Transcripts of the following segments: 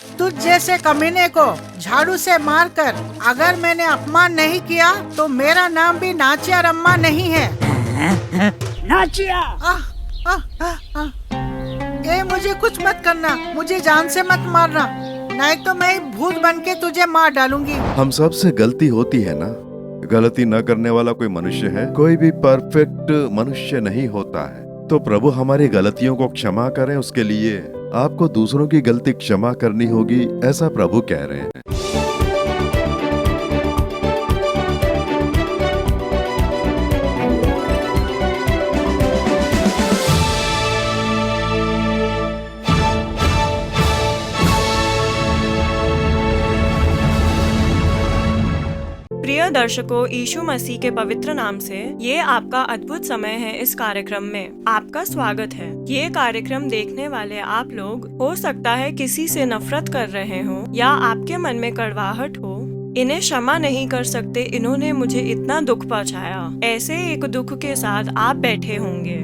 तुझ जैसे कमीने को झाड़ू से मारकर अगर मैंने अपमान नहीं किया तो मेरा नाम भी नाचिया रम्मा नहीं है। नाचिया। ए मुझे कुछ मत करना, मुझे जान से मत मारना, नहीं तो मैं भूत बन के तुझे मार डालूंगी। हम सब से गलती होती है ना, गलती न करने वाला कोई मनुष्य है? कोई भी परफेक्ट मनुष्य नहीं होता है। तो प्रभु हमारी गलतियों को क्षमा करें, उसके लिए आपको दूसरों की गलती क्षमा करनी होगी, ऐसा प्रभु कह रहे हैं। प्रिय दर्शकों, यीशु मसीह के पवित्र नाम से ये आपका अद्भुत समय है। इस कार्यक्रम में आपका स्वागत है। ये कार्यक्रम देखने वाले आप लोग हो सकता है किसी से नफरत कर रहे हो या आपके मन में कड़वाहट हो, इन्हें क्षमा नहीं कर सकते, इन्होंने मुझे इतना दुख पहुंचाया, ऐसे एक दुख के साथ आप बैठे होंगे,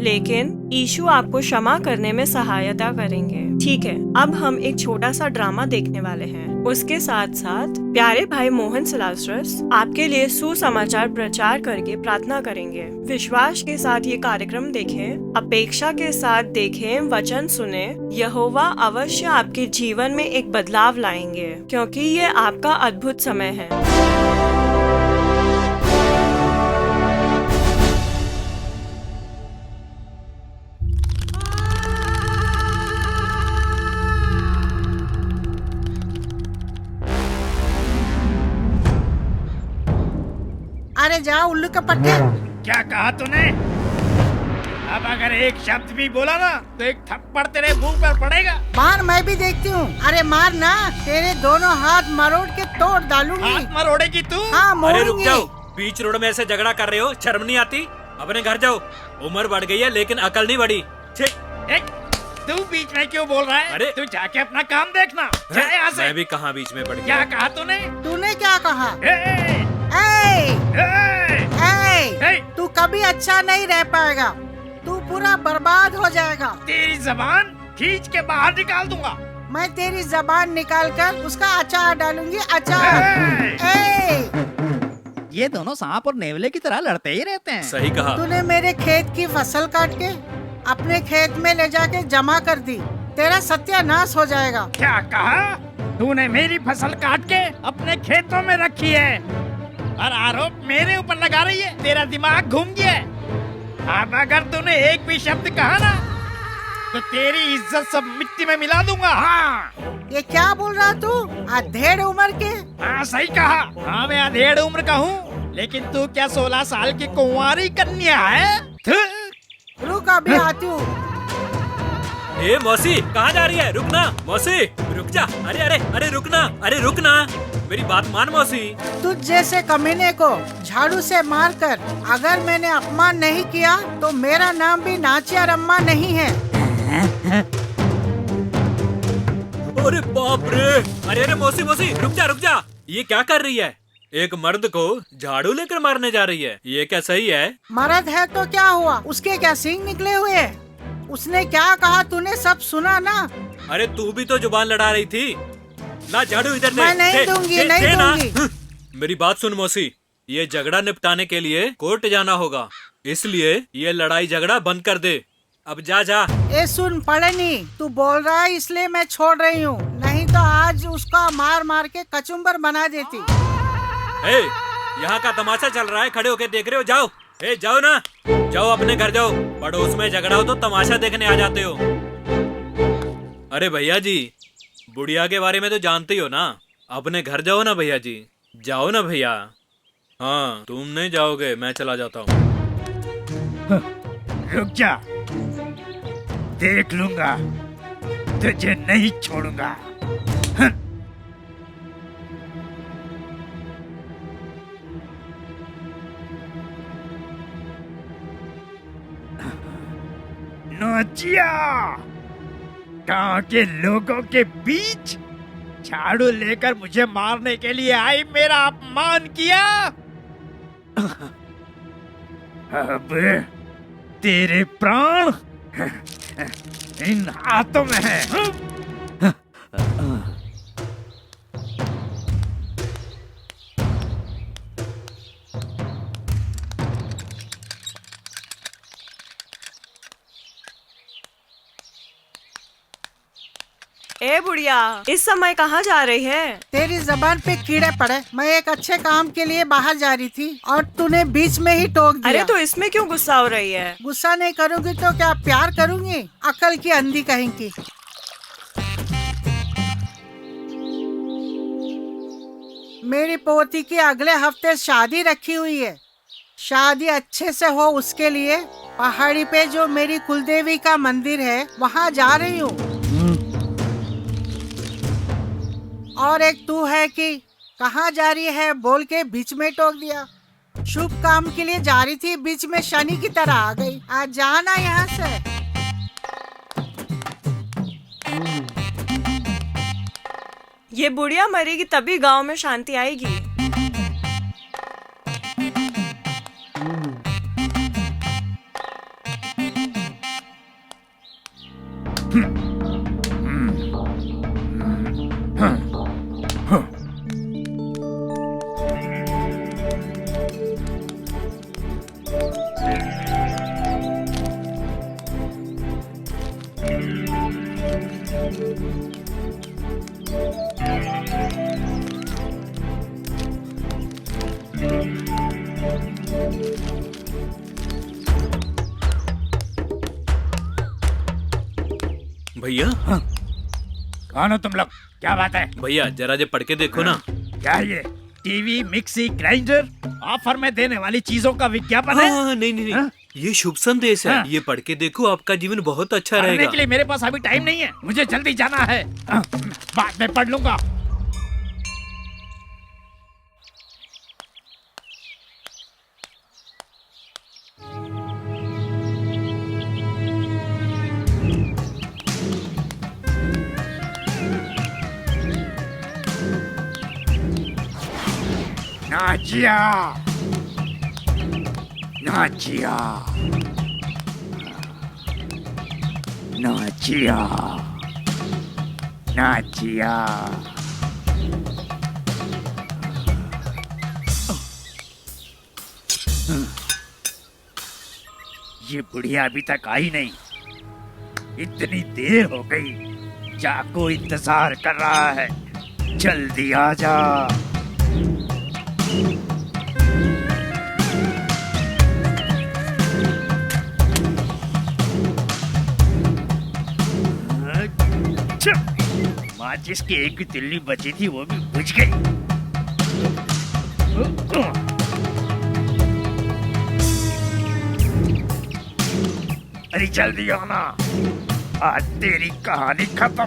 लेकिन यीशु आपको क्षमा करने में सहायता करेंगे। ठीक है, अब हम एक छोटा सा ड्रामा देखने वाले हैं। उसके साथ साथ प्यारे भाई मोहन सिलास्ट्रस आपके लिए सुसमाचार प्रचार करके प्रार्थना करेंगे। विश्वास के साथ ये कार्यक्रम देखें, अपेक्षा के साथ देखें, वचन सुने। यहोवा अवश्य आपके जीवन में एक बदलाव लाएंगे, क्योंकि ये आपका अद्भुत समय है। अरे जाओ उल्लू के पट्टे। क्या कहा तूने? अब अगर एक शब्द भी बोला ना तो एक थप्पड़ तेरे मुंह पर पड़ेगा। मार, मैं भी देखती हूँ। अरे मार ना, तेरे दोनों हाथ मरोड़ के तोड़ डालूंगी। हाथ मरोड़ेगी तू? हाँ अरे रुक मोड़ूंगी। जाओ, बीच रोड में ऐसे झगड़ा कर रहे हो, शर्म नहीं आती? अपने घर जाओ, उम्र बढ़ गई है लेकिन अकल नहीं बढ़ी। तू बीच में क्यों बोल रहा है? अरे तू जाके अपना काम देखना। जा यहाँ से। मैं भी कहाँ बीच में पड़ गया। क्या कहा तूने? तूने क्या कहा? ए, ए, ए, ए, तू कभी अच्छा नहीं रह पाएगा, तू पूरा बर्बाद हो जाएगा। तेरी जबान खींच के बाहर निकाल दूंगा। मैं तेरी जबान निकाल कर उसका अचार डालूंगी, अचार। ए, ये दोनों सांप और नेवले की तरह लड़ते ही रहते हैं। सही कहा। तूने मेरे खेत की फसल काट के अपने खेत में ले जाके जमा कर दी, तेरा सत्यानाश हो जाएगा। क्या कहा? तूने मेरी फसल काट के अपने खेतों में रखी है और आरोप मेरे ऊपर लगा रही है। तेरा दिमाग घूम गया है। अब अगर तूने एक भी शब्द कहा ना तो तेरी इज्जत सब मिट्टी में मिला दूंगा। हाँ, ये क्या बोल रहा तू? अधेड़ उम्र के? हाँ सही कहा। हाँ मैं अधेड़ उम्र का हूँ, लेकिन तू क्या 16 साल की कुंवारी कन्या है? रुक, अभी आती हूँ। ए मौसी, कहाँ जा रही है? रुकना मौसी, रुक जा। अरे अरे अरे रुकना, अरे रुकना, मेरी बात मान मौसी। तुझ जैसे कमीने को झाड़ू से मारकर अगर मैंने अपमान नहीं किया तो मेरा नाम भी नाचिया रम्मा नहीं है। अरे बाप रे! अरे अरे मौसी मौसी, रुक जा। ये क्या कर रही है? एक मर्द को झाड़ू लेकर मारने जा रही है, ये क्या सही है? मर्द है तो क्या हुआ, उसके क्या सींग निकले हुए हैं? उसने क्या कहा तूने सब सुना ना? अरे तू भी तो जुबान लड़ा रही थी। ला झाड़ू इधर दे। मैं नहीं दूंगी, नहीं ना। दूंगी। मेरी बात सुन मौसी, ये झगड़ा निपटाने के लिए कोर्ट जाना होगा, इसलिए ये लड़ाई झगड़ा बंद कर दे। अब जा। ए सुन पड़नी, तू बोल रहा है इसलिए मैं छोड़ रही हूँ, नहीं तो आज उसका मार मार के कचुम्बर बना देती। ए, यहाँ का तमाशा चल रहा है, खड़े होके देख रहे हो? जाओ, जाओ ना, जाओ अपने घर जाओ। पड़ोस में झगड़ा हो तो तमाशा देखने आ जाते हो। अरे भैया जी, बुढ़िया के बारे में तो जानते ही हो ना, अपने घर जाओ ना भैया जी, जाओ ना भैया। हाँ, तुम नहीं जाओगे, मैं चला जाता हूँ। रुक जा, देख लूंगा, तुझे नहीं छोड़ूंगा। नोचिया, गांव के लोगों के बीच झाड़ू लेकर मुझे मारने के लिए आई, मेरा अपमान किया। अब तेरे प्राण इन हाथों में है। हे बुढ़िया, इस समय कहाँ जा रही है? तेरी जबान पे कीड़े पड़े। मैं एक अच्छे काम के लिए बाहर जा रही थी और तूने बीच में ही टोक दिया। अरे तो इसमें क्यों गुस्सा हो रही है? गुस्सा नहीं करूँगी तो क्या प्यार करूँगी? अकल की अंधी कहेंगी। मेरी पोती की अगले हफ्ते शादी रखी हुई है। शादी अच्छे से हो उसके लिए पहाड़ी पे जो मेरी कुलदेवी का मंदिर है वहाँ जा रही हूँ। और एक तू है कि कहाँ जा रही है बोल के बीच में टोक दिया। शुभ काम के लिए जा रही थी, बीच में शनि की तरह आ गई। आज जाना यहाँ से। ये बुढ़िया मरेगी तभी गांव में शांति आएगी। भैया कौन हो तुम लोग? क्या बात है? भैया जरा जे पढ़ के देखो ना। क्या ये टीवी, मिक्सी, ग्राइंडर ऑफर में देने वाली चीजों का विज्ञापन है? हाँ, नहीं नहीं नहीं, हाँ? ये शुभ संदेश है। हाँ। ये पढ़ के देखो, आपका जीवन बहुत अच्छा पढ़ने रहेगा। के लिए मेरे पास अभी टाइम नहीं है, मुझे जल्दी जाना है। बाद में पढ़ लूंगा। नाचिया, नाचिया, नाचिया, नाचिया। ये बुढ़िया अभी तक आई नहीं। इतनी देर हो गई, जाको इंतजार कर रहा है। जल्दी आ जा। माचिस की एक भी तिल्ली बची थी, वो भी बुझ गई। अरे जल्दी आना, आज तेरी कहानी खत्म।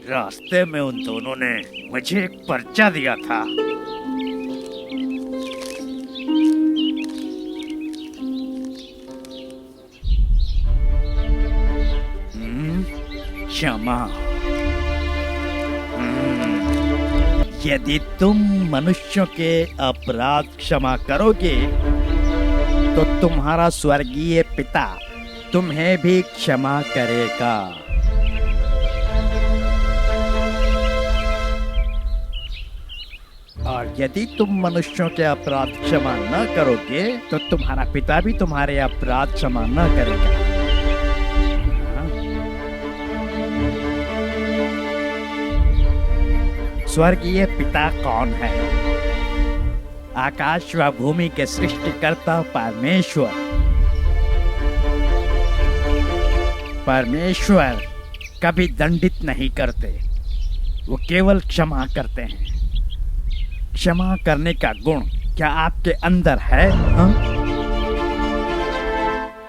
रास्ते में उन दोनों ने मुझे एक पर्चा दिया था। क्षमा। यदि तुम मनुष्यों के अपराध क्षमा करोगे तो तुम्हारा स्वर्गीय पिता तुम्हें भी क्षमा करेगा। और यदि तुम मनुष्यों के अपराध क्षमा न करोगे तो तुम्हारा पिता भी तुम्हारे अपराध क्षमा न करेगा। स्वर्गीय पिता कौन है? आकाश व भूमि के सृष्टिकर्ता परमेश्वर। परमेश्वर कभी दंडित नहीं करते, वो केवल क्षमा करते हैं। क्षमा करने का गुण क्या आपके अंदर है? हाँ?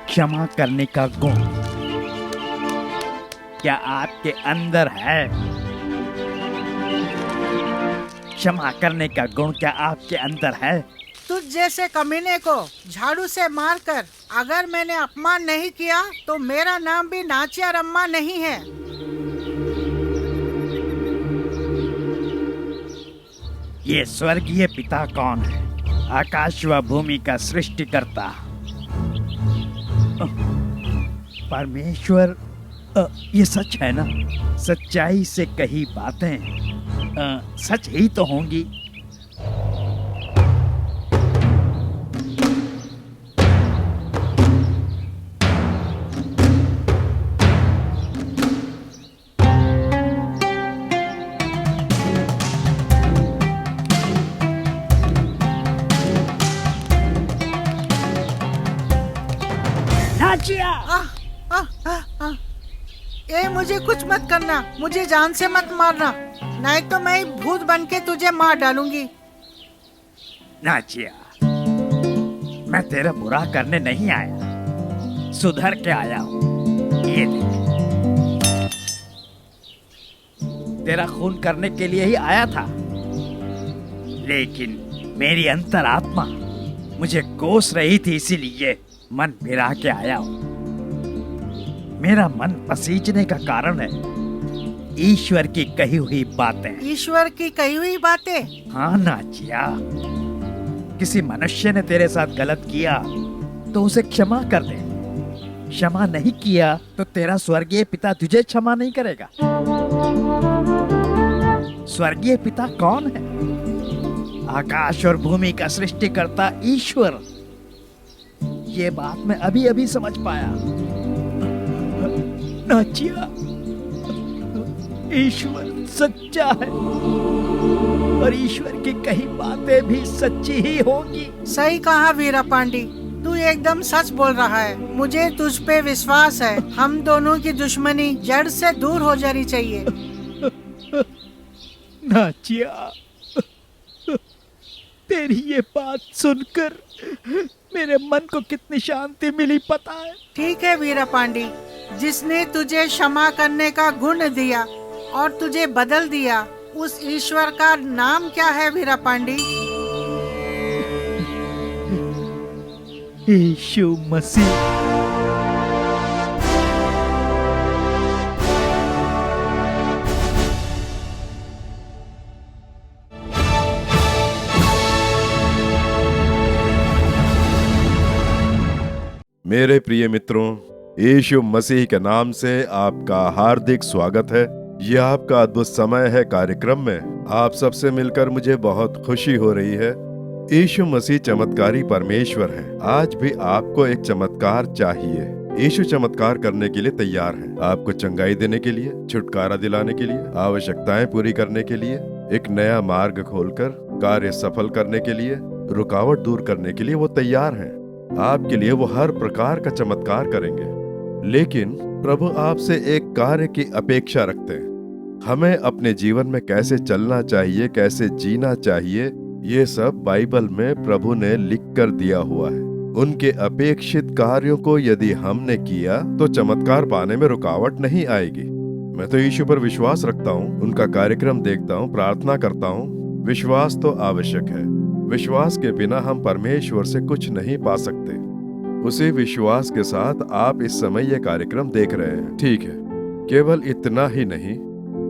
क्षमा करने का गुण क्या आपके अंदर है? क्षमा करने का गुण क्या आपके अंदर है? तुझ जैसे कमीने को झाड़ू से मारकर अगर मैंने अपमान नहीं किया तो मेरा नाम भी नाचिया रम्मा नहीं है। ये स्वर्गीय पिता कौन है? आकाश व भूमि का सृष्टिकर्ता परमेश्वर। ये सच है ना? सच्चाई से कही बातें सच ही तो होंगी। नाचिया। आ, आ। ए मुझे कुछ मत करना, मुझे जान से मत मारना, नहीं तो मैं भूत बन के तुझे मार डालूंगी। नाचिया, मैं तेरा बुरा करने नहीं आया, सुधर के आया हूँ। ये देख, तेरा खून करने के लिए ही आया था, लेकिन मेरी अंतरात्मा मुझे कोस रही थी, इसीलिए मन फिरा के आया हूँ। मेरा मन पसीजने का कारण है ईश्वर की कही हुई बातें। ईश्वर की कही हुई बातें? हाँ नाचिया, किसी मनुष्य ने तेरे साथ गलत किया तो उसे क्षमा कर दे। क्षमा नहीं किया तो तेरा स्वर्गीय पिता तुझे क्षमा नहीं करेगा। स्वर्गीय पिता कौन है? आकाश और भूमि का सृष्टिकर्ता ईश्वर। ये बात मैं अभी अभी समझ पाया। नाचिया, ईश्वर सच्चा है और ईश्वर की कही बातें भी सच्ची ही होंगी। सही कहा वीरा पांडी, तू एकदम सच बोल रहा है। मुझे तुझ पे विश्वास है। हम दोनों की दुश्मनी जड़ से दूर हो जानी चाहिए। नाचिया, तेरी ये बात सुनकर मेरे मन को कितनी शांति मिली पता है? ठीक है वीरा पांडी, जिसने तुझे क्षमा करने का गुण दिया और तुझे बदल दिया, उस ईश्वर का नाम क्या है वीरा पांडी? यीशु मसीह। मेरे प्रिय मित्रों, यीशु मसीह के नाम से आपका हार्दिक स्वागत है। यह आपका अद्भुत समय है कार्यक्रम में। आप सबसे मिलकर मुझे बहुत खुशी हो रही है। यीशु मसीह चमत्कारी परमेश्वर है। आज भी आपको एक चमत्कार चाहिए। यीशु चमत्कार करने के लिए तैयार है। आपको चंगाई देने के लिए, छुटकारा दिलाने के लिए, आवश्यकताएं पूरी करने के लिए, एक नया मार्ग खोलकर कार्य सफल करने के लिए, रुकावट दूर करने के लिए वो तैयार हैं। आपके लिए वो हर प्रकार का चमत्कार करेंगे। लेकिन प्रभु आपसे एक कार्य की अपेक्षा रखते हैं। हमें अपने जीवन में कैसे चलना चाहिए, कैसे जीना चाहिए, ये सब बाइबल में प्रभु ने लिख कर दिया हुआ है। उनके अपेक्षित कार्यों को यदि हमने किया तो चमत्कार पाने में रुकावट नहीं आएगी। मैं तो यीशु पर विश्वास रखता हूँ, उनका कार्यक्रम देखता हूँ, प्रार्थना करता हूँ। विश्वास तो आवश्यक है। विश्वास के बिना हम परमेश्वर से कुछ नहीं पा सकते। उसी विश्वास के साथ आप इस समय ये कार्यक्रम देख रहे हैं, ठीक है। केवल इतना ही नहीं,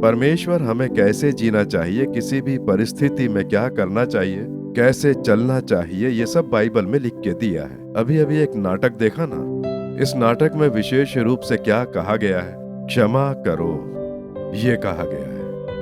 परमेश्वर हमें कैसे जीना चाहिए, किसी भी परिस्थिति में क्या करना चाहिए, कैसे चलना चाहिए, ये सब बाइबल में लिख के दिया है। अभी अभी एक नाटक देखा ना, इस नाटक में विशेष रूप से क्या कहा गया है? क्षमा करो, ये कहा गया है।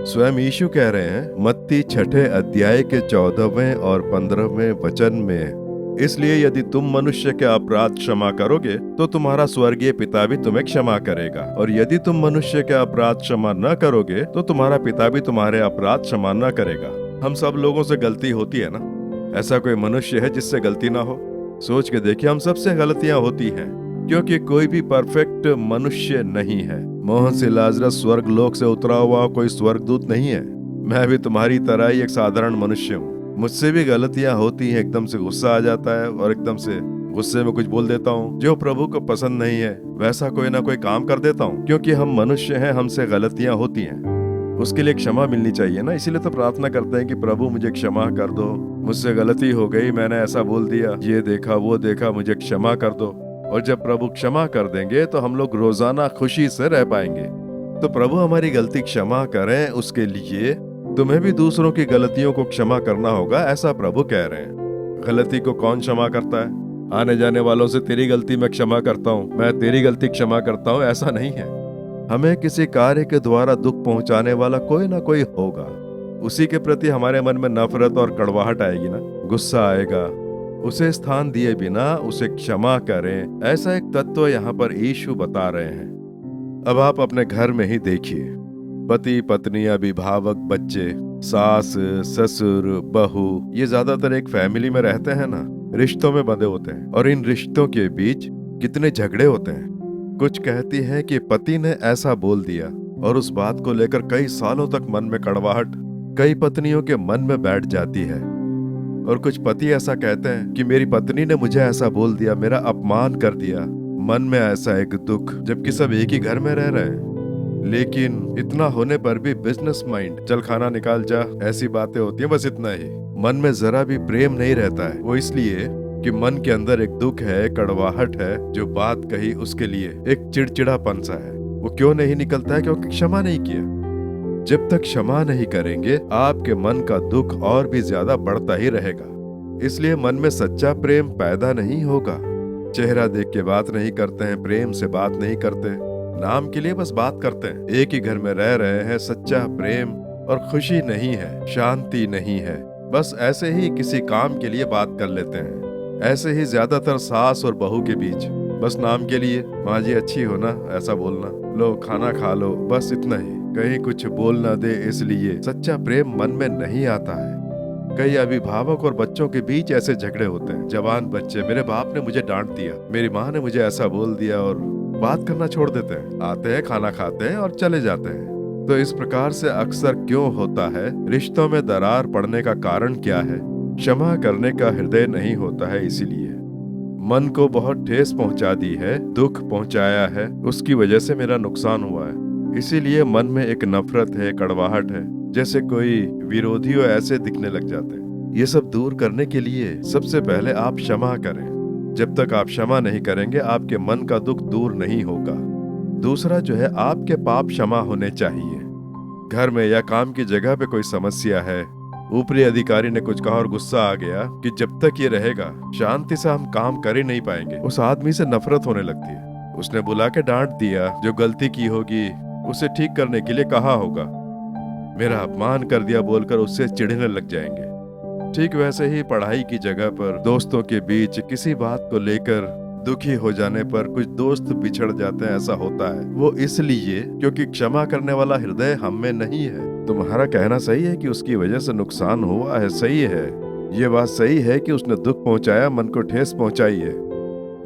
स्वयं यीशु कह रहे हैं मत्ती 6 अध्याय के 14वें और 15वें वचन में, इसलिए यदि तुम मनुष्य के अपराध क्षमा करोगे तो तुम्हारा स्वर्गीय पिता भी तुम्हें क्षमा करेगा, और यदि तुम मनुष्य के अपराध क्षमा न करोगे तो तुम्हारा पिता भी तुम्हारे अपराध क्षमा न करेगा। हम सब लोगों से गलती होती है ना। ऐसा कोई मनुष्य है जिससे गलती ना हो? सोच के देखिए, हम सबसे गलतियां होती हैं, क्योंकि कोई भी परफेक्ट मनुष्य नहीं है। मोहन से लाजरस स्वर्ग लोक से उतरा हुआ कोई स्वर्गदूत नहीं है। मैं भी तुम्हारी तरह ही एक साधारण मनुष्य हूँ। मुझसे भी गलतियां होती हैं। एकदम से गुस्सा आ जाता है और एकदम से गुस्से में कुछ बोल देता हूँ जो प्रभु को पसंद नहीं है, वैसा कोई ना कोई काम कर देता हूँ। क्योंकि हम मनुष्य हैं, हमसे गलतियां होती हैं, उसके लिए क्षमा मिलनी चाहिए ना। इसीलिए तो प्रार्थना करते हैं कि प्रभु मुझे क्षमा कर दो, मुझसे गलती हो गई, मैंने ऐसा बोल दिया, ये देखा वो देखा, मुझे क्षमा कर दो। और जब प्रभु क्षमा कर देंगे तो हम लोग रोजाना खुशी से रह पाएंगे। तो प्रभु हमारी गलती क्षमा करें, उसके लिए तुम्हें भी दूसरों की गलतियों को क्षमा करना होगा, ऐसा प्रभु कह रहे हैं। गलती को कौन क्षमा करता है? आने जाने वालों से तेरी गलती मैं क्षमा करता हूँ, मैं तेरी गलती क्षमा करता हूँ, ऐसा नहीं है। हमें किसी कार्य के द्वारा दुख पहुंचाने वाला कोई ना कोई होगा, उसी के प्रति हमारे मन में नफरत और कड़वाहट आएगी ना, गुस्सा आएगा। उसे स्थान दिए बिना उसे क्षमा करें, ऐसा एक तत्व यहाँ पर यीशु बता रहे हैं। अब आप अपने घर में ही देखिए, पति पत्नी, अभिभावक, बच्चे, सास ससुर बहू, ये ज्यादातर एक फैमिली में रहते हैं ना, रिश्तों में बंधे होते हैं। और इन रिश्तों के बीच कितने झगड़े होते हैं। कुछ कहती हैं कि पति ने ऐसा बोल दिया और उस बात को लेकर कई सालों तक मन में कड़वाहट कई पत्नियों के मन में बैठ जाती है। और कुछ पति ऐसा कहते हैं कि मेरी पत्नी ने मुझे ऐसा बोल दिया, मेरा अपमान कर दिया। मन में ऐसा एक दुख, जबकि सब एक ही घर में रह रहे हैं। लेकिन इतना होने पर भी बिजनेस माइंड, चल खाना निकाल जा, ऐसी बातें होती हैं, बस इतना ही। मन में जरा भी प्रेम नहीं रहता है। वो इसलिए कि मन के अंदर एक दुख है, कड़वाहट है। जो बात कही उसके लिए एक चिड़चिड़ापन सा है, वो क्यों नहीं निकलता है? क्योंकि क्षमा नहीं किया। जब तक क्षमा नहीं करेंगे आपके मन का दुख और भी ज्यादा बढ़ता ही रहेगा। इसलिए मन में सच्चा प्रेम पैदा नहीं होगा। चेहरा देख के बात नहीं करते हैं, प्रेम से बात नहीं करते, नाम के लिए बस बात करते हैं। एक ही घर में रह रहे हैं, सच्चा प्रेम और खुशी नहीं है, शांति नहीं है। बस ऐसे ही किसी काम के लिए बात कर लेते हैं। ऐसे ही ज्यादातर सास और बहू के बीच, बस नाम के लिए, माँ जी अच्छी हो ना, ऐसा बोलना, लो खाना खा लो, बस इतना ही। कहीं कुछ बोल ना दे, इसलिए सच्चा प्रेम मन में नहीं आता है। कई अभिभावक और बच्चों के बीच ऐसे झगड़े होते हैं। जवान बच्चे, मेरे बाप ने मुझे डांट दिया, मेरी माँ ने मुझे ऐसा बोल दिया, और बात करना छोड़ देते हैं। आते हैं, खाना खाते हैं और चले जाते हैं। तो इस प्रकार से अक्सर क्यों होता है? रिश्तों में दरार पड़ने का कारण क्या है? क्षमा करने का हृदय नहीं होता है। इसीलिए मन को बहुत ठेस पहुंचा दी है, दुख पहुंचाया है, उसकी वजह से मेरा नुकसान हुआ है। इसीलिए मन में एक नफरत है, कड़वाहट है, जैसे कोई विरोधियों ऐसे दिखने लग जाते हैं। ये सब दूर करने के लिए सबसे पहले आप क्षमा करें। जब तक आप क्षमा नहीं करेंगे आपके मन का दुख दूर नहीं होगा। दूसरा जो है, आपके पाप क्षमा होने चाहिए। घर में या काम की जगह पे कोई समस्या है, ऊपरी अधिकारी ने कुछ कहा और गुस्सा आ गया कि जब तक ये रहेगा शांति से हम काम कर ही नहीं पाएंगे, उस आदमी से नफरत होने लगती है। उसने बुला के डांट दिया, जो गलती की होगी उसे ठीक करने के लिए कहा होगा, मेरा अपमान कर दिया बोलकर उससे चिढ़ने लग जाएंगे। ठीक वैसे ही पढ़ाई की जगह पर, दोस्तों के बीच किसी बात को लेकर दुखी हो जाने पर कुछ दोस्त बिछड़ जाते हैं। ऐसा होता है वो इसलिए क्योंकि क्षमा करने वाला हृदय हम में नहीं है। तुम्हारा कहना सही है कि उसकी वजह से नुकसान हुआ है, सही है। ये बात सही है कि उसने दुख पहुंचाया, मन को ठेस पहुंचाई है।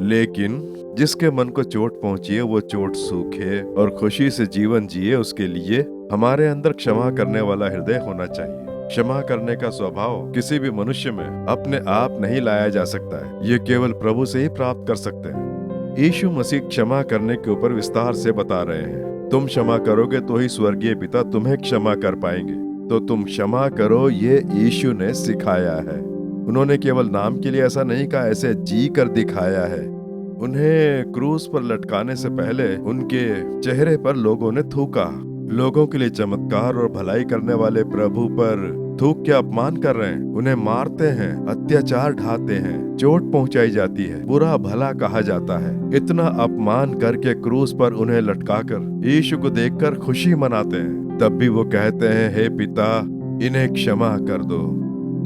लेकिन जिसके मन को चोट पहुंची है वो चोट सूखे और खुशी से जीवन जिए, उसके लिए हमारे अंदर क्षमा करने वाला हृदय होना चाहिए। क्षमा करने का स्वभाव किसी भी मनुष्य में अपने आप नहीं लाया जा सकता है, ये केवल प्रभु से ही प्राप्त कर सकते हैं। यीशु मसीह क्षमा करने के ऊपर विस्तार से बता रहे हैं। तुम क्षमा करोगे तो ही स्वर्गीय पिता तुम्हें क्षमा कर पाएंगे। तो तुम क्षमा करो, ये यीशु ने सिखाया है। उन्होंने केवल नाम के लिए ऐसा नहीं कहा, ऐसे जी कर दिखाया है। उन्हें क्रूस पर लटकाने से पहले उनके चेहरे पर लोगों ने थूका। लोगों के लिए चमत्कार और भलाई करने वाले प्रभु पर थूक के अपमान कर रहे हैं, उन्हें मारते हैं, अत्याचार ढाते हैं, चोट पहुंचाई जाती है, बुरा भला कहा जाता है। इतना अपमान करके क्रूस पर उन्हें लटकाकर यीशु को देखकर खुशी मनाते हैं। तब भी वो कहते हैं, हे पिता, इन्हें क्षमा कर दो।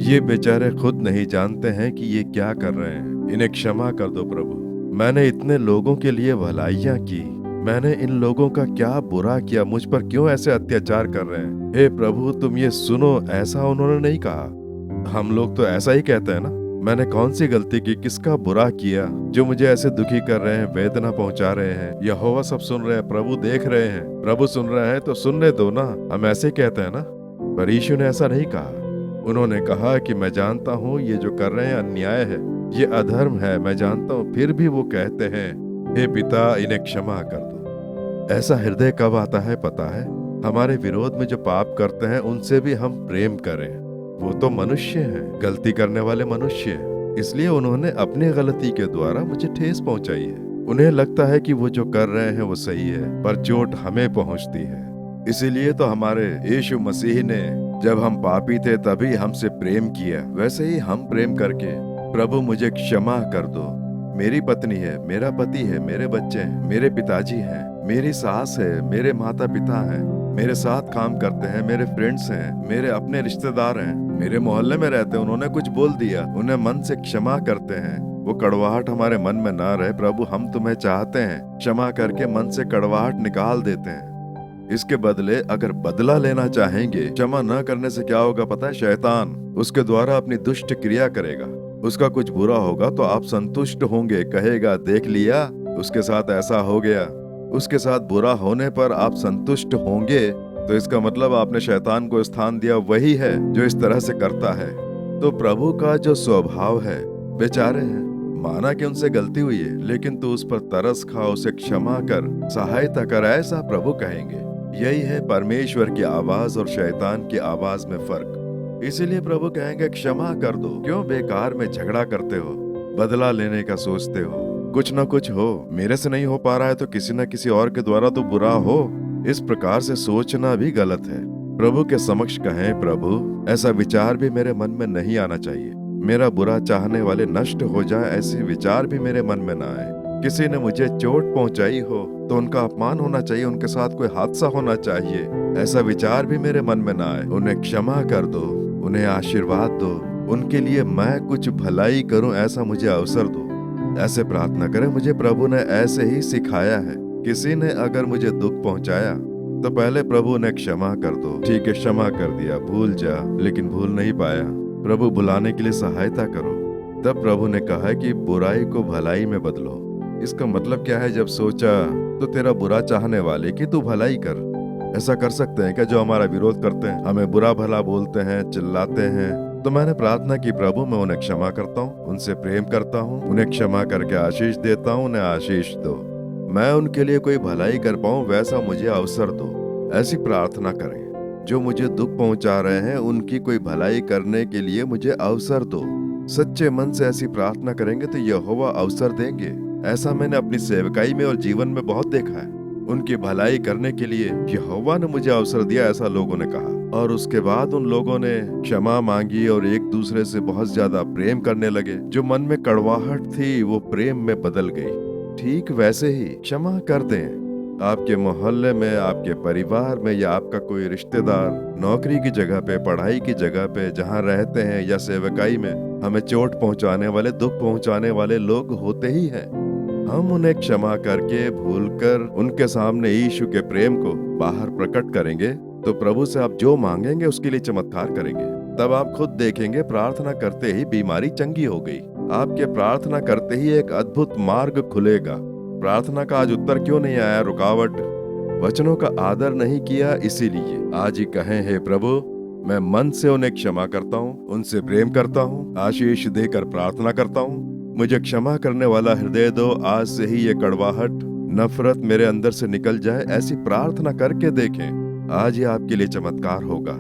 ये बेचारे खुद नहीं जानते हैं कि ये क्या कर रहे हैं। इन्हें क्षमा कर दो प्रभु। मैंने इतने लोगों के लिए भलाइयाँ की, मैंने इन लोगों का क्या बुरा किया, मुझ पर क्यों ऐसे अत्याचार कर रहे हैं? हे प्रभु तुम ये सुनो। ऐसा उन्होंने नहीं कहा। हम लोग तो ऐसा ही कहते हैं ना, मैंने कौन सी गलती की, किसका बुरा किया जो मुझे ऐसे दुखी कर रहे हैं, वेदना पहुंचा रहे हैं। यहोवा सब सुन रहे हैं, प्रभु देख रहे हैं, प्रभु सुन रहे हैं तो सुनने दो ना। हम ऐसे ही कहते हैं ना। पर यीशु ने ऐसा नहीं कहा। उन्होंने कहा कि मैं जानता हूँ ये जो कर रहे हैं अन्याय है, ये अधर्म है, मैं जानता हूँ। फिर भी वो कहते हैं, हे पिता, इन्हें क्षमा कर दो। ऐसा हृदय कब आता है पता है? हमारे विरोध में जो पाप करते हैं उनसे भी हम प्रेम करें। वो तो मनुष्य हैं, गलती करने वाले मनुष्य हैं। इसलिए उन्होंने अपनी गलती के द्वारा मुझे ठेस पहुंचाई है। उन्हें लगता है कि वो जो कर रहे हैं वो सही है, पर चोट हमें पहुंचती है। इसीलिए तो हमारे यीशु मसीह ने जब हम पापी थे तभी हमसे प्रेम किया। वैसे ही हम प्रेम करके, प्रभु मुझे क्षमा कर दो। मेरी पत्नी है, मेरा पति है, मेरे बच्चे हैं, मेरे पिताजी हैं, मेरी सास है, मेरे माता पिता हैं, मेरे साथ काम करते हैं, मेरे फ्रेंड्स हैं, मेरे अपने रिश्तेदार हैं, मेरे मोहल्ले में रहते हैं। उन्होंने कुछ बोल दिया, उन्हें मन से क्षमा करते हैं। वो कड़वाहट हमारे मन में ना रहे। प्रभु हम तुम्हें चाहते हैं, क्षमा करके मन से कड़वाहट निकाल देते हैं। इसके बदले अगर बदला लेना चाहेंगे, क्षमा न करने से क्या होगा पता है? शैतान उसके द्वारा अपनी दुष्ट क्रिया करेगा। उसका कुछ बुरा होगा तो आप संतुष्ट होंगे, कहेगा देख लिया उसके साथ ऐसा हो गया, उसके साथ बुरा होने पर आप संतुष्ट होंगे, तो इसका मतलब आपने शैतान को स्थान दिया वही है जो इस तरह से करता है। तो प्रभु का जो स्वभाव है, बेचारे हैं, माना कि उनसे गलती हुई है, लेकिन तू उस पर तरस खा, उसे क्षमा कर, सहायता कर, ऐसा प्रभु कहेंगे। यही है परमेश्वर की आवाज और शैतान की आवाज में फर्क। इसीलिए प्रभु कहेंगे क्षमा कर दो। क्यों बेकार में झगड़ा करते हो, बदला लेने का सोचते हो? कुछ ना कुछ हो, मेरे से नहीं हो पा रहा है तो किसी न किसी और के द्वारा तो बुरा हो, इस प्रकार से सोचना भी गलत है। प्रभु के समक्ष कहें, प्रभु ऐसा विचार भी मेरे मन में नहीं आना चाहिए। मेरा बुरा चाहने वाले नष्ट हो जाए, ऐसे विचार भी मेरे मन में ना आए। किसी ने मुझे चोट पहुंचाई हो तो उनका अपमान होना चाहिए, उनके साथ कोई हादसा होना चाहिए, ऐसा विचार भी मेरे मन में ना आए। उन्हें क्षमा कर दो, उन्हें आशीर्वाद दो, उनके लिए मैं कुछ भलाई करूं, ऐसा मुझे अवसर दो। ऐसे प्रार्थना करें। मुझे प्रभु ने ऐसे ही सिखाया है। किसी ने अगर मुझे दुख पहुंचाया तो पहले प्रभु ने क्षमा कर दो। ठीक है, क्षमा कर दिया, भूल जा, लेकिन भूल नहीं पाया, प्रभु बुलाने के लिए सहायता करो। तब प्रभु ने कहा कि बुराई को भलाई में बदलो। इसका मतलब क्या है? जब सोचा तो तेरा बुरा चाहने वाले की तू भलाई कर। ऐसा कर सकते हैं क्या जो हमारा विरोध करते हैं, हमें बुरा भला बोलते हैं, चिल्लाते हैं? तो मैंने प्रार्थना की, प्रभु मैं उन्हें क्षमा करता हूँ, उनसे प्रेम करता हूँ, उन्हें क्षमा करके आशीष देता हूँ, उन्हें आशीष दो। मैं उनके लिए कोई भलाई कर पाऊँ वैसा मुझे अवसर दो। ऐसी प्रार्थना करें। जो मुझे दुख पहुंचा रहे हैं उनकी कोई भलाई करने के लिए मुझे अवसर दो। सच्चे मन से ऐसी प्रार्थना करेंगे तो यहोवा अवसर देंगे। ऐसा मैंने अपनी सेवकाई में और जीवन में बहुत देखा है। उनकी भलाई करने के लिए यहोवा ने मुझे अवसर दिया, ऐसा लोगों ने कहा। और उसके बाद उन लोगों ने क्षमा मांगी और एक दूसरे से बहुत ज्यादा प्रेम करने लगे। जो मन में कड़वाहट थी वो प्रेम में बदल गई। ठीक वैसे ही क्षमा कर दें। आपके मोहल्ले में, आपके परिवार में, या आपका कोई रिश्तेदार, नौकरी की जगह पे, पढ़ाई की जगह पे, जहाँ रहते हैं, या सेवकाई में हमें चोट पहुंचाने वाले, दुख पहुंचाने वाले लोग होते ही हैं। हम उन्हें क्षमा करके, भूलकर उनके सामने यीशु के प्रेम को बाहर प्रकट करेंगे तो प्रभु से आप जो मांगेंगे उसके लिए चमत्कार करेंगे। तब आप खुद देखेंगे प्रार्थना करते ही बीमारी चंगी हो गई। आपके प्रार्थना करते ही एक अद्भुत मार्ग खुलेगा। प्रार्थना का आज उत्तर क्यों नहीं आया? रुकावट, वचनों का आदर नहीं किया। इसीलिए आज ही कहें, हे प्रभु मैं मन से उन्हें क्षमा करता हूँ, उनसे प्रेम करता हूँ, आशीष देकर प्रार्थना करता हूँ। मुझे क्षमा करने वाला हृदय दो। आज से ही ये कड़वाहट, नफरत मेरे अंदर से निकल जाए। ऐसी प्रार्थना करके देखें, आज ही आपके लिए चमत्कार होगा।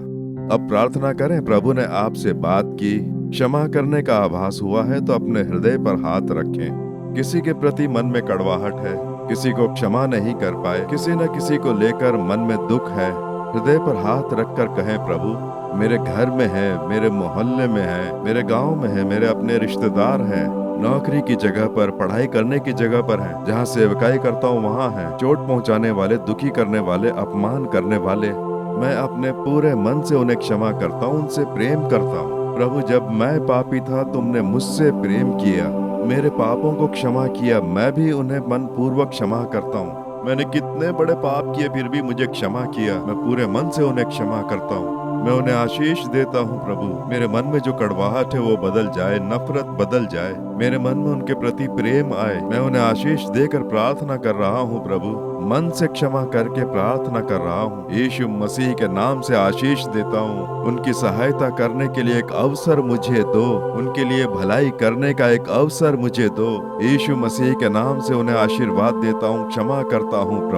अब प्रार्थना करें। प्रभु ने आपसे बात की, क्षमा करने का आभास हुआ है तो अपने हृदय पर हाथ रखें। किसी के प्रति मन में कड़वाहट है, किसी को क्षमा नहीं कर पाए, किसी न किसी को लेकर मन में दुख है, हृदय पर हाथ रखकर कहें, प्रभु मेरे घर में है, मेरे मोहल्ले में है, मेरे गांव में है, मेरे अपने रिश्तेदार हैं, नौकरी की जगह पर, पढ़ाई करने की जगह पर है, जहाँ सेवकाई करता हूँ वहाँ है, चोट पहुँचाने वाले, दुखी करने वाले, अपमान करने वाले, मैं अपने पूरे मन से उन्हें क्षमा करता हूँ, उनसे प्रेम करता हूँ। प्रभु जब मैं पापी था तुमने मुझसे प्रेम किया, मेरे पापों को क्षमा किया, मैं भी उन्हें मन पूर्वक क्षमा करता हूँ। मैंने कितने बड़े पाप किए फिर भी मुझे क्षमा किया, मैं पूरे मन से उन्हें क्षमा करता हूँ। मैं उन्हें आशीष देता हूँ। प्रभु मेरे मन में जो कड़वाहट है वो बदल जाए, नफरत बदल जाए, मेरे मन में उनके प्रति प्रेम आए। मैं उन्हें आशीष देकर प्रार्थना कर रहा हूँ। प्रभु मन से क्षमा करके प्रार्थना कर रहा हूँ। यीशु मसीह के नाम से आशीष देता हूँ। उनकी सहायता करने के लिए एक अवसर मुझे दो, उनके लिए भलाई करने का एक अवसर मुझे दो। यीशु मसीह के नाम से उन्हें आशीर्वाद देता हूँ, क्षमा करता हूँ।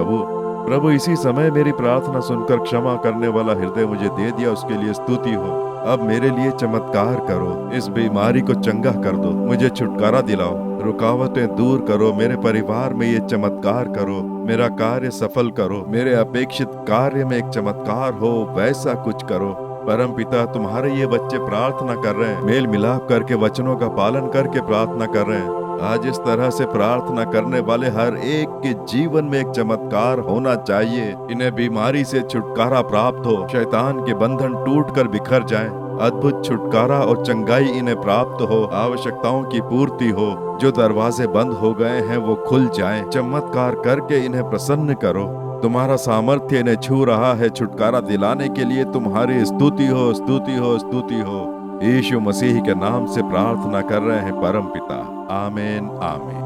प्रभु इसी समय मेरी प्रार्थना सुनकर क्षमा करने वाला हृदय मुझे दे दिया, उसके लिए स्तुति हो। अब मेरे लिए चमत्कार करो, इस बीमारी को चंगा कर दो, मुझे छुटकारा दिलाओ, रुकावटें दूर करो, मेरे परिवार में ये चमत्कार करो, मेरा कार्य सफल करो, मेरे अपेक्षित कार्य में एक चमत्कार हो, वैसा कुछ करो। परम पिता तुम्हारे ये बच्चे प्रार्थना कर रहे हैं, मेल मिलाप करके, वचनों का पालन करके प्रार्थना कर रहे हैं। आज इस तरह से प्रार्थना करने वाले हर एक के जीवन में एक चमत्कार होना चाहिए। इन्हें बीमारी से छुटकारा प्राप्त हो, शैतान के बंधन टूटकर बिखर जाएं, अद्भुत छुटकारा और चंगाई इन्हें प्राप्त हो, आवश्यकताओं की पूर्ति हो, जो दरवाजे बंद हो गए हैं वो खुल जाएं। चमत्कार करके इन्हें प्रसन्न करो। तुम्हारा सामर्थ्य इन्हें छू रहा है, छुटकारा दिलाने के लिए तुम्हारी स्तुति हो, स्तुति हो, स्तुति हो। यीशु मसीह के नाम से प्रार्थना कर रहे हैं परम पिता, आमीन आमीन।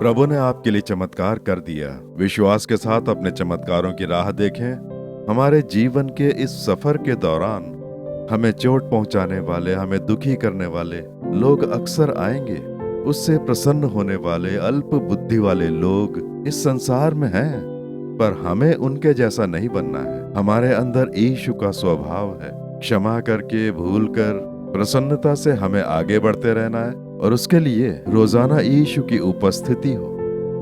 प्रभु ने आपके लिए चमत्कार कर दिया। विश्वास के साथ अपने चमत्कारों की राह देखें। हमारे जीवन के इस सफर के दौरान हमें चोट पहुंचाने वाले, हमें दुखी करने वाले लोग अक्सर आएंगे। उससे प्रसन्न होने वाले अल्प बुद्धि वाले लोग इस संसार में हैं, पर हमें उनके जैसा नहीं बनना है। हमारे अंदर यीशु का स्वभाव है। क्षमा करके, भूल कर, प्रसन्नता से हमें आगे बढ़ते रहना है और उसके लिए रोजाना यीशु की उपस्थिति हो।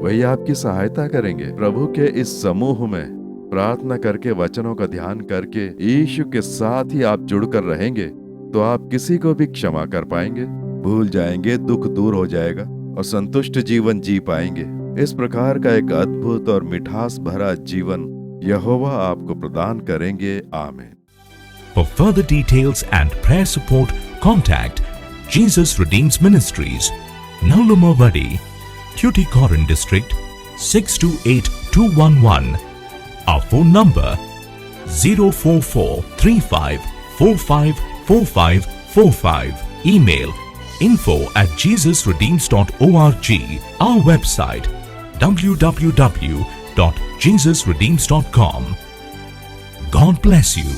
वही आपकी सहायता करेंगे। प्रभु के इस समूह में प्रार्थना करके, वचनों का ध्यान करके यीशु के साथ ही आप जुड़कर रहेंगे तो आप किसी को भी क्षमा कर पाएंगे, भूल जाएंगे, दुख दूर हो जाएगा और संतुष्ट जीवन जी पाएंगे। इस प्रकार का एक अद्भुत और मिठास भरा जीवन यहोवा आपको प्रदान करेंगे। आमीन। For further details and prayer support, contact Jesus Redeems Ministries, Naulumavadi, Tuticorin District, 628211. Our phone number 04435454545. Email info@jesusredeems.org. Our website www.jesusredeems.com. God bless you.